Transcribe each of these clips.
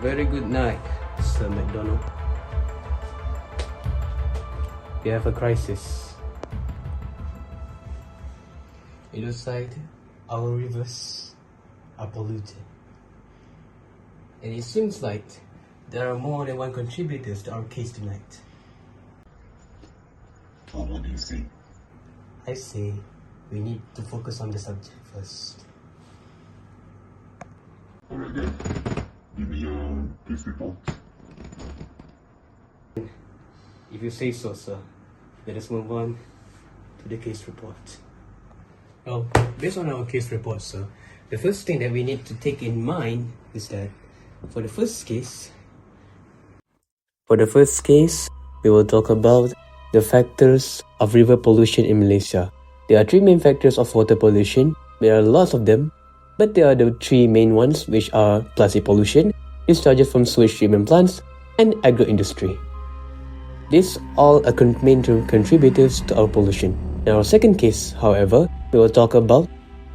very good night, Sir McDonald. We have a crisis. It looks like our rivers are polluted. And it seems like there are more than one contributors to our case tonight. So what do you say? I say we need to focus on the subject first. Alright then, give me your case report. If you say so, sir, let us move on to the case report. Well, based on our case report, sir, the first thing that we need to take in mind is that for the first case, we will talk about the factors of river pollution in Malaysia. There are three main factors of water pollution. There are lots of them, but there are the three main ones, which are plastic pollution, discharges from sewage treatment plants, and agro-industry. These all are main contributors to our pollution. In our second case, however, we will talk about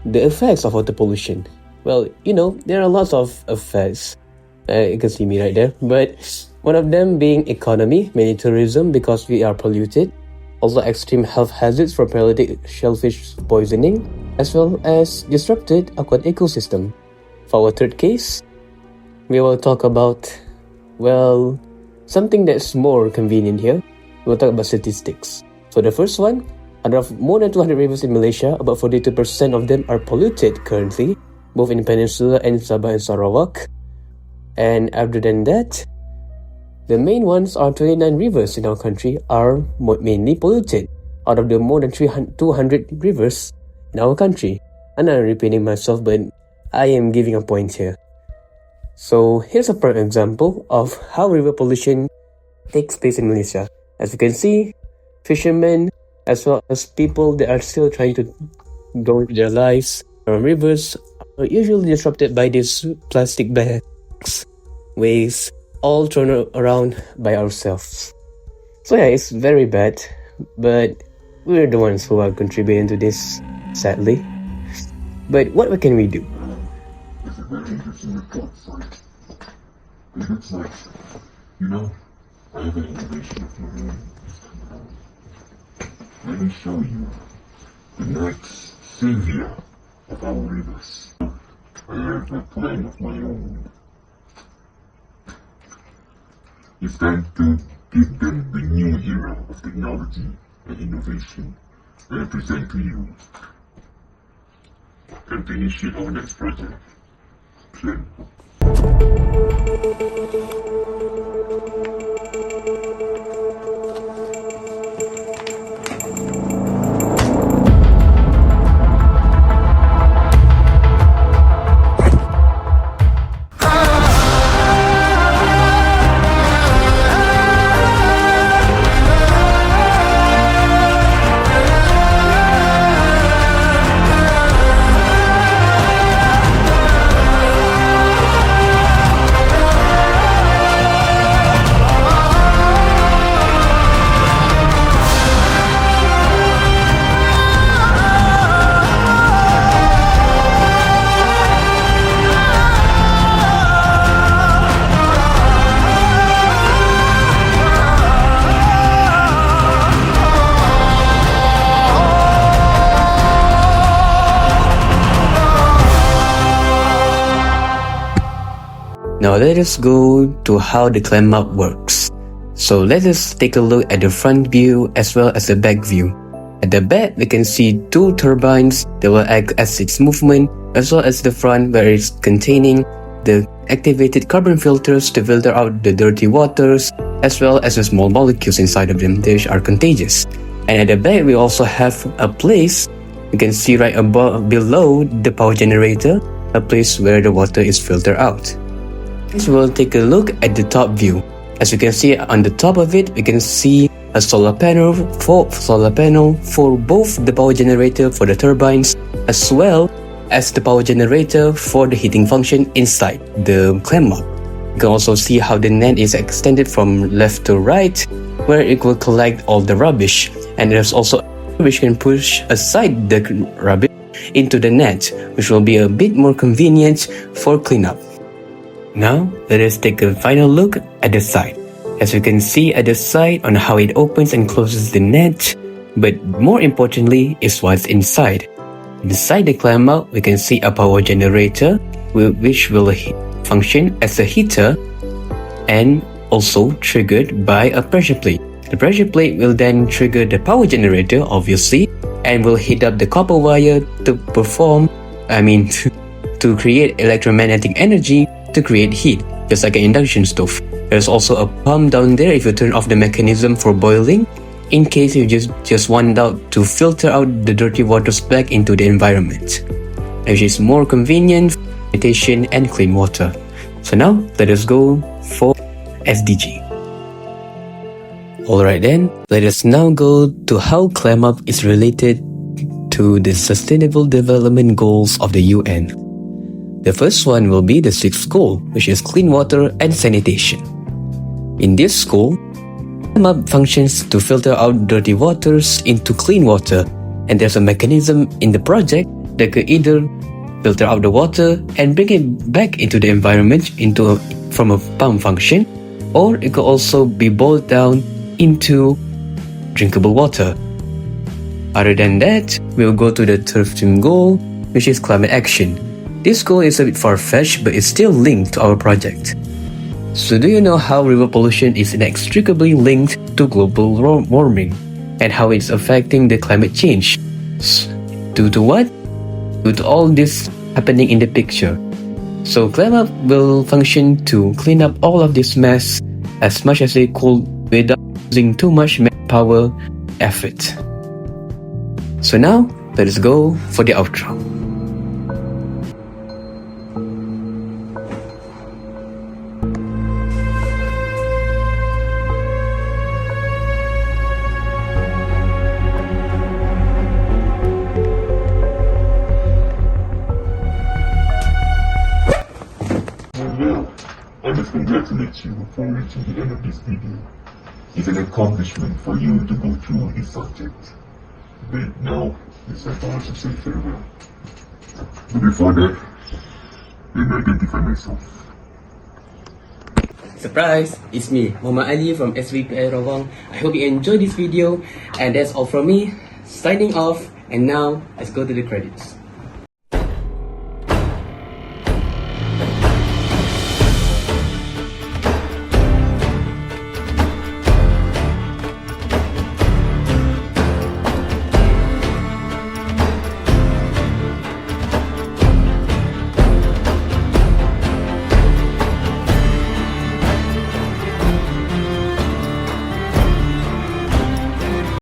the effects of water pollution. Well, there are lots of effects. You can see me right there. But one of them being economy, mainly tourism, because we are polluted. Also extreme health hazards from paralytic shellfish poisoning, as well as disrupted aquatic ecosystem. For our third case, we will talk about, something that's more convenient here. We'll talk about statistics. So the first one, out of more than 200 rivers in Malaysia, about 42% of them are polluted currently, both in Peninsula and Sabah and Sarawak. And other than that, the main ones are 29 rivers in our country are mainly polluted out of the more than 200 rivers in our country. And I'm repeating myself, but I am giving a point here. So here's a prime example of how river pollution takes place in Malaysia. As you can see, fishermen as well as people that are still trying to go their lives around rivers are usually disrupted by these plastic bags, waste, all thrown around by ourselves. So yeah, it's very bad, but we're the ones who are contributing to this, sadly. But what can we do? It's a very interesting report, sorry. It looks like, I have an innovation of your own. Let me show you the next savior of our rivers. I have a plan of my own. It's time to give them the new era of technology and innovation that I present to you. And to initiate our next project. Plan. Now let us go to how the clam up works. So let us take a look at the front view as well as the back view. At the back, we can see two turbines that will act as its movement, as well as the front where it's containing the activated carbon filters to filter out the dirty waters, as well as the small molecules inside of them which are contagious. And at the back, we also have a place, you can see right below the power generator, a place where the water is filtered out. Next, we'll take a look at the top view. As you can see on the top of it, we can see a solar panel for both the power generator for the turbines, as well as the power generator for the heating function inside the clam up. You can also see how the net is extended from left to right, where it will collect all the rubbish, and there's also which can push aside the rubbish into the net, which will be a bit more convenient for cleanup. Now, let us take a final look at the side. As you can see at the side on how it opens and closes the net, but more importantly is what's inside. Inside the climb out, we can see a power generator which will function as a heater and also triggered by a pressure plate. The pressure plate will then trigger the power generator, obviously, and will heat up the copper wire to create electromagnetic energy to create heat, just like an induction stove. There's also a pump down there if you turn off the mechanism for boiling, in case you just want out to filter out the dirty waters back into the environment, which is more convenient for sanitation and clean water. So now, let us go for SDG. Alright then, let us now go to how ClimeUp is related to the Sustainable Development Goals of the UN. The first one will be the sixth goal, which is clean water and sanitation. In this goal, ClimeUp functions to filter out dirty waters into clean water, and there's a mechanism in the project that could either filter out the water and bring it back into the environment from a pump function, or it could also be boiled down into drinkable water. Other than that, we'll go to the 13th goal, which is climate action. This goal is a bit far-fetched, but it's still linked to our project. So do you know how river pollution is inextricably linked to global warming and how it's affecting the climate change? Due to what? Due to all this happening in the picture. So ClimeUp will function to clean up all of this mess as much as they could without using too much manpower effort. So now, let us go for the outro. Well, I must congratulate you for reaching the end of this video. It's an accomplishment for you to go through this subject. But now, it's time for us to say farewell. But before that, let me identify myself. Surprise! It's me, Muhammad Ali from SVPI Rawang. I hope you enjoyed this video, and that's all from me. Signing off, and now let's go to the credits.